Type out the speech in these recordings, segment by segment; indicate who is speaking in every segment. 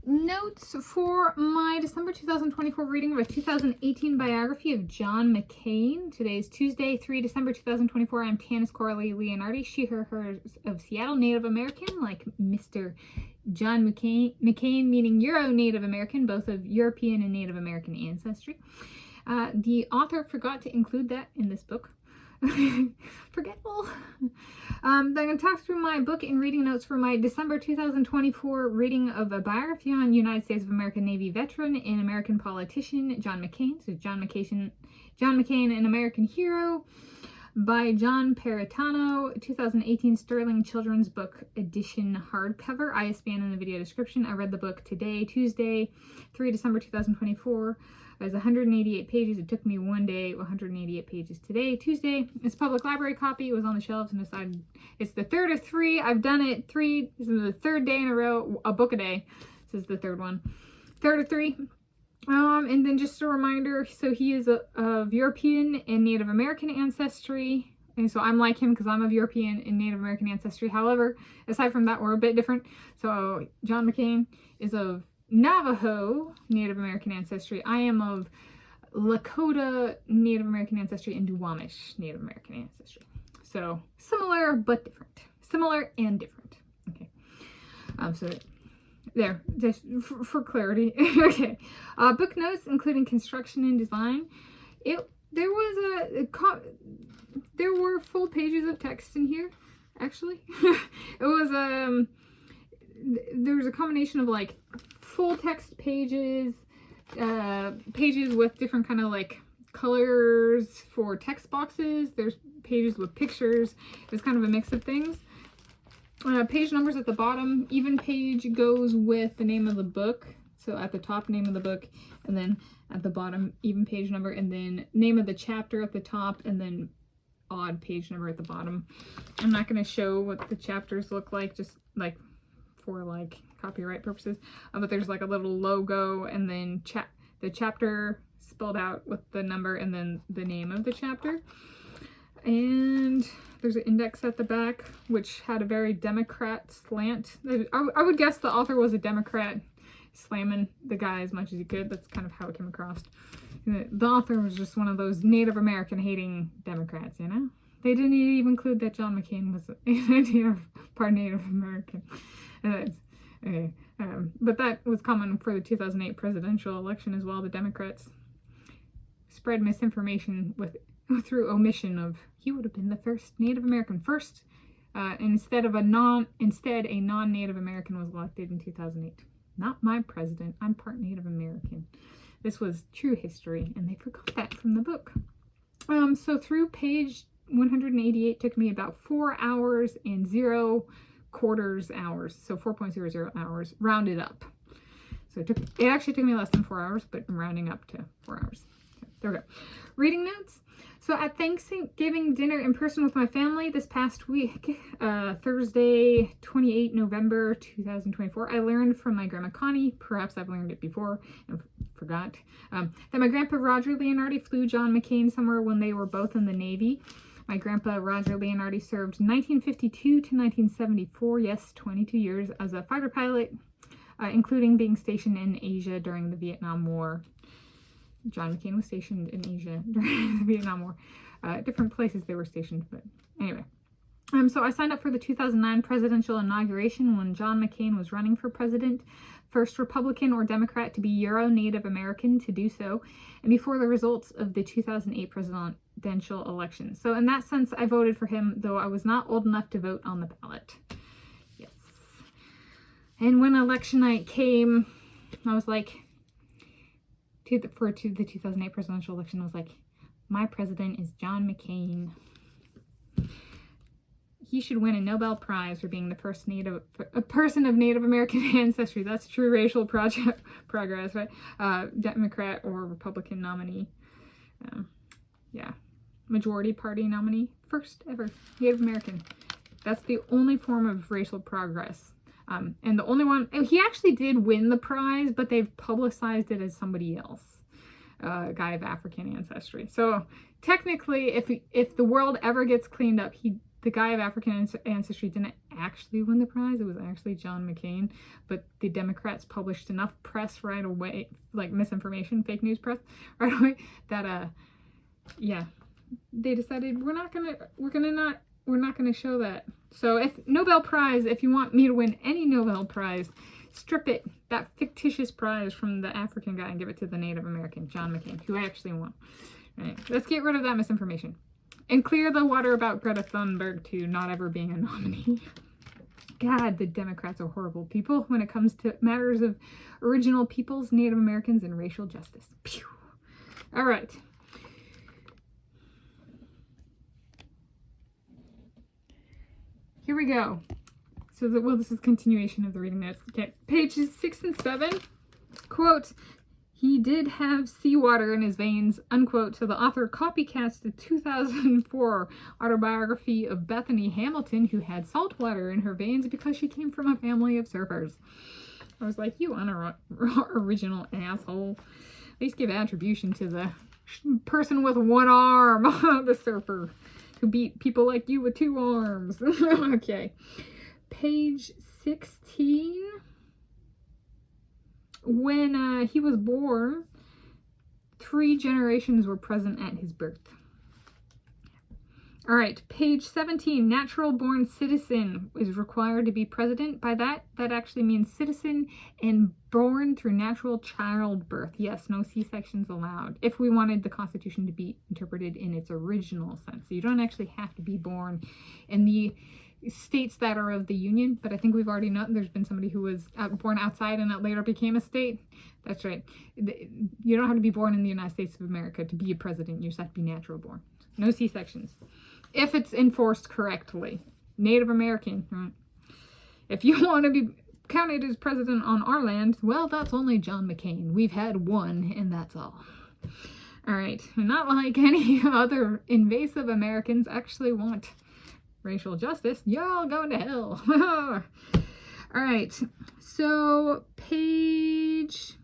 Speaker 1: Notes for my December 2024 reading of a 2018 biography of John McCain. Today is Tuesday, 3 December 2024. I'm Tanis Coralee Leonhardi, she, her, hers of Seattle, Native American, like Mr. John McCain, meaning Euro Native American, both of European and Native American ancestry. The author forgot to include that in this book. Forgetful. I'm going to talk through my book and reading notes for my December 2024 reading of a biography on United States of America Navy veteran and American politician John McCain. So John McCain, an American hero, by John Perritano, 2018 Sterling Children's Book Edition hardcover, ISBN in the video description. I read the book today, Tuesday, 3 December 2024. It was 188 pages. It took me one day, 188 pages today, Tuesday. It's a public library copy. It was on the shelves and decided it's the third of three. I've done it three. This is the third day in a row, a book a day. This is the third one. Third of three. And then just a reminder, so he is of European and Native American ancestry. And so I'm like him because I'm of European and Native American ancestry. However, aside from that, we're a bit different. So John McCain is of Navajo Native American ancestry. I am of Lakota Native American ancestry and Duwamish Native American ancestry. So similar but different. Similar and different. Okay. So there, just for clarity. Okay. Book notes, including construction and design. There were full pages of text in here, actually. It was there was a combination of like full text pages, pages with different kind of like colors for text boxes. There's pages with pictures. It was kind of a mix of things. Page numbers at the bottom. Even page goes with the name of the book. So at the top, name of the book, and then at the bottom, even page number, and then name of the chapter at the top, and then odd page number at the bottom. I'm not going to show what the chapters look like, just like for like copyright purposes, but there's like a little logo, and then the chapter spelled out with the number, and then the name of the chapter. And there's an index at the back, which had a very Democrat slant. I would guess the author was a Democrat, slamming the guy as much as he could. That's kind of how it came across. The author was just one of those Native American hating Democrats, you know? They didn't even include that John McCain was part Native American. Okay. But that was common for the 2008 presidential election as well. The Democrats spread misinformation through omission of he would have been the first Native American. Instead a non-Native American was elected in 2008. Not my president. I'm part Native American. This was true history, and they forgot that from the book. So through page 188 took me about 4 hours and 0 quarters hours, so 4.00 hours rounded up. So it actually took me less than 4 hours, but I'm rounding up to 4 hours. So there we go. Reading notes. So at Thanksgiving dinner in person with my family this past week, Thursday, 28 November 2024, I learned from my grandma Connie, perhaps I've learned it before and forgot, that my grandpa Roger Leonhardi flew John McCain somewhere when they were both in the Navy. My grandpa Roger Leonhardi served 1952 to 1974, yes, 22 years as a fighter pilot, including being stationed in Asia during the Vietnam War. John McCain was stationed in Asia during the Vietnam War. Different places they were stationed, but anyway. So I signed up for the 2009 presidential inauguration when John McCain was running for president, first Republican or Democrat to be Euro-Native American to do so, and before the results of the 2008 presidential election. So in that sense, I voted for him, though I was not old enough to vote on the ballot. Yes. And when election night came, I was like, to the 2008 presidential election, I was like, my president is John McCain. He should win a Nobel Prize for being the first person of Native American ancestry. That's true racial progress, right? Democrat or Republican nominee. Yeah. Majority party nominee. First ever Native American. That's the only form of racial progress. And the only one, he actually did win the prize, but they've publicized it as somebody else, a guy of African ancestry. So technically, if the world ever gets cleaned up, the guy of African ancestry didn't actually win the prize. It was actually John McCain, but the Democrats published enough press right away, like misinformation, fake news press right away, that yeah, they decided we're not gonna show that. So if Nobel Prize, if you want me to win any Nobel Prize, strip it, that fictitious prize, from the African guy and give it to the Native American, John McCain, who actually won. Right. Let's get rid of that misinformation. And clear the water about Greta Thunberg to not ever being a nominee. God, the Democrats are horrible people when it comes to matters of original peoples, Native Americans, and racial justice. Pew. All right. Here we go. So, this is continuation of the reading notes. Okay, pages 6 and 7. Quote, he did have seawater in his veins, unquote. So the author copycats the 2004 autobiography of Bethany Hamilton, who had salt water in her veins because she came from a family of surfers. I was like, you original asshole. At least give attribution to the person with one arm, the surfer, who beat people like you with 2 arms. Okay. Page 16. When he was born, 3 generations were present at his birth. All right, page 17, natural born citizen is required to be president. By that actually means citizen and born through natural childbirth. Yes, no C-sections allowed, if we wanted the Constitution to be interpreted in its original sense. So you don't actually have to be born in the states that are of the Union, but I think we've already known there's been somebody who was born outside and that later became a state. That's right. You don't have to be born in the United States of America to be a president. You just have to be natural born. No C-sections. If it's enforced correctly. Native American. Right? If you want to be counted as president on our land, well, that's only John McCain. We've had 1, and that's all. All right. Not like any other invasive Americans actually want racial justice. Y'all going to hell. All right. So page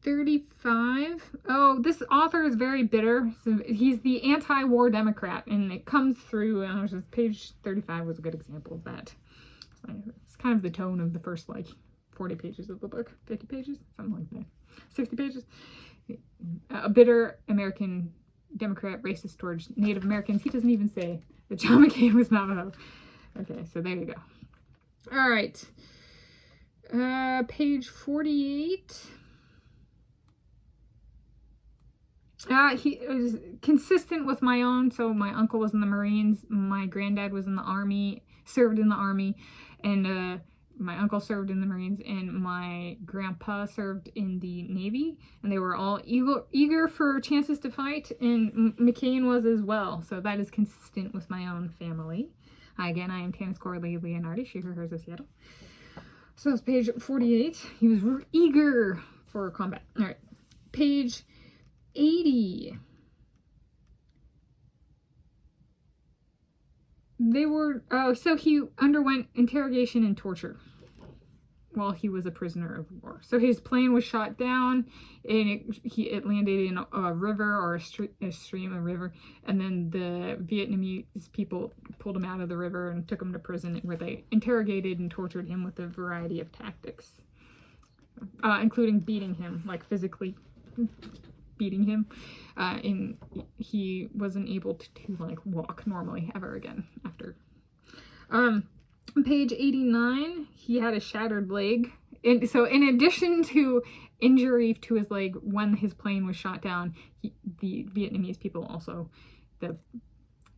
Speaker 1: 35. Oh, this author is very bitter. So he's the anti-war Democrat, and it comes through. Page 35 was a good example of that. It's kind of the tone of the first 40 pages of the book, 50 pages, something like that, 60 pages. A bitter American Democrat, racist towards Native Americans. He doesn't even say that John McCain was Navajo. Okay, so there you go. All right. Page 48. He was consistent with my own. So my uncle was in the Marines. My granddad was in the Army, served in the Army, and my uncle served in the Marines, and my grandpa served in the Navy, and they were all eager for chances to fight, and McCain was as well. So that is consistent with my own family. Again, I am Tanis Coralee Leonhardi, she, her, hers of Seattle. So it's page 48. He was eager for combat. All right, page 80. So he underwent interrogation and torture while he was a prisoner of war. So his plane was shot down, and it landed in a river, or a stream, a river, and then the Vietnamese people pulled him out of the river and took him to prison, where they interrogated and tortured him with a variety of tactics, including beating him, physically beating him, and he wasn't able to walk normally ever again after. Page 89, he had a shattered leg, and so in addition to injury to his leg when his plane was shot down, the Vietnamese people, also the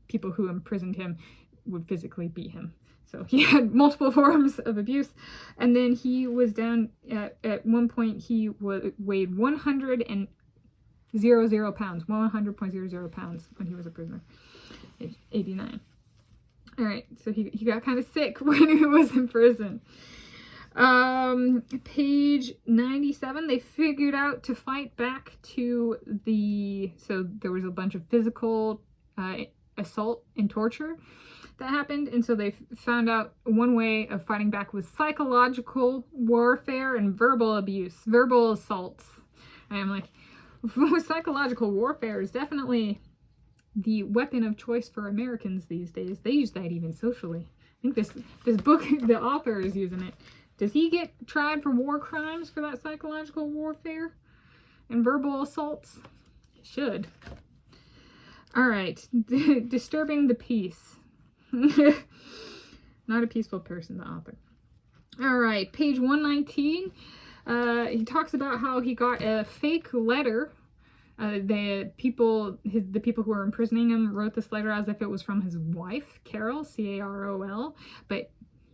Speaker 1: people who imprisoned him, would physically beat him. So he had multiple forms of abuse. And then he was down at one point, he weighed 100.00 pounds, 100.00 pounds when he was a prisoner, age 89. All right, so he got kind of sick when he was in prison. Page 97, they figured out to fight back to so there was a bunch of physical assault and torture that happened, and so they found out one way of fighting back was psychological warfare and verbal abuse, verbal assaults. And I'm like, psychological warfare is definitely the weapon of choice for Americans these days. They use that even socially. I think this book, the author is using it. Does he get tried for war crimes for that psychological warfare and verbal assaults? He should. All right. Disturbing the peace. Not a peaceful person, the author. All right. Page 119. He talks about how he got a fake letter. The people who were imprisoning him wrote this letter as if it was from his wife, Carol, C-A-R-O-L, but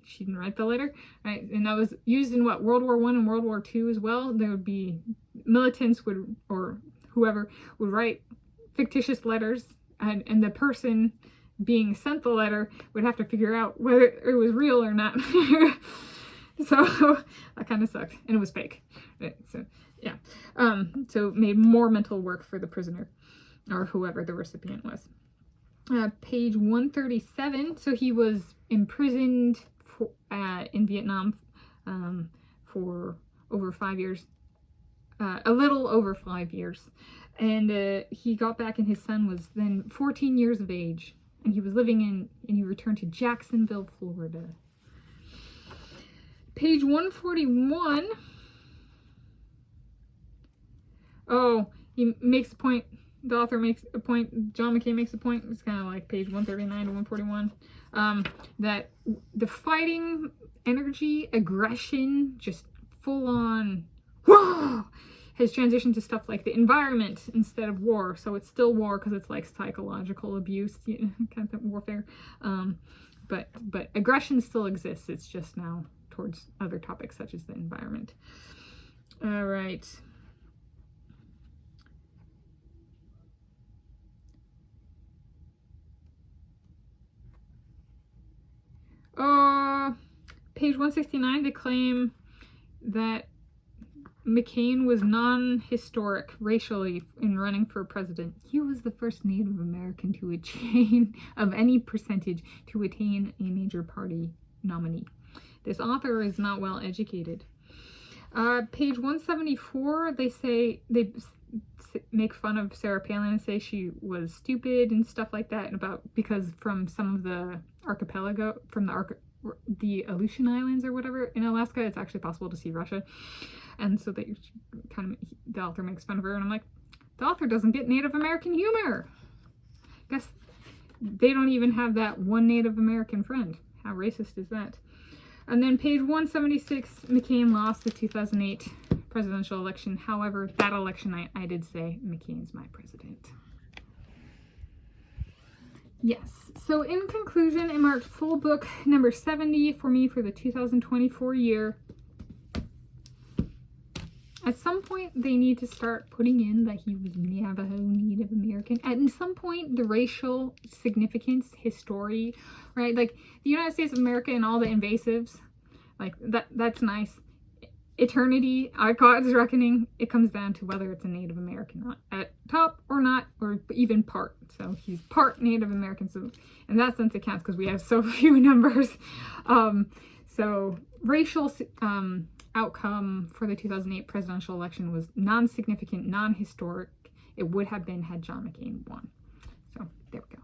Speaker 1: she didn't write the letter, right? And that was used in what, World War I and World War II as well. There would be militants or whoever would write fictitious letters, and the person being sent the letter would have to figure out whether it was real or not. So that kind of sucked, and it was fake. Right? So yeah, so it made more mental work for the prisoner or whoever the recipient was. Page 137. So he was imprisoned in Vietnam for over 5 years, a little over 5 years, and he got back, and his son was then 14 years of age, and he was and he returned to Jacksonville, Florida. Page 141. Oh, he makes a point. The author makes a point. John McCain makes a point. It's kind of like page 139 to 141. That the fighting energy, aggression, just full on, whoa, has transitioned to stuff like the environment instead of war. So it's still war because it's like psychological abuse, kind of warfare. But aggression still exists. It's just now towards other topics such as the environment. All right. Page 169, they claim that McCain was non-historic racially in running for president. He was the first Native American to attain, of any percentage, to attain a major party nominee. This author is not well educated. Page 174, they make fun of Sarah Palin and say she was stupid and stuff like that, because from some of the archipelago, from the Aleutian Islands or whatever in Alaska, it's actually possible to see Russia. And so the author makes fun of her, and I'm like, the author doesn't get Native American humor. I guess they don't even have that one Native American friend. How racist is that? And then page 176, McCain lost the 2008 presidential election. However, that election, I did say McCain's my president. Yes, so in conclusion, it marked full book number 70 for me for the 2024 year. At some point, they need to start putting in that he was Navajo, Native American. At some point, the racial significance, history, right? Like the United States of America and all the invasives, like that's nice. Eternity, our God's reckoning, it comes down to whether it's a Native American at top or not, or even part. So he's part Native American. So in that sense, it counts because we have so few numbers. So racial outcome for the 2008 presidential election was non-significant, non-historic. It would have been had John McCain won. So there we go.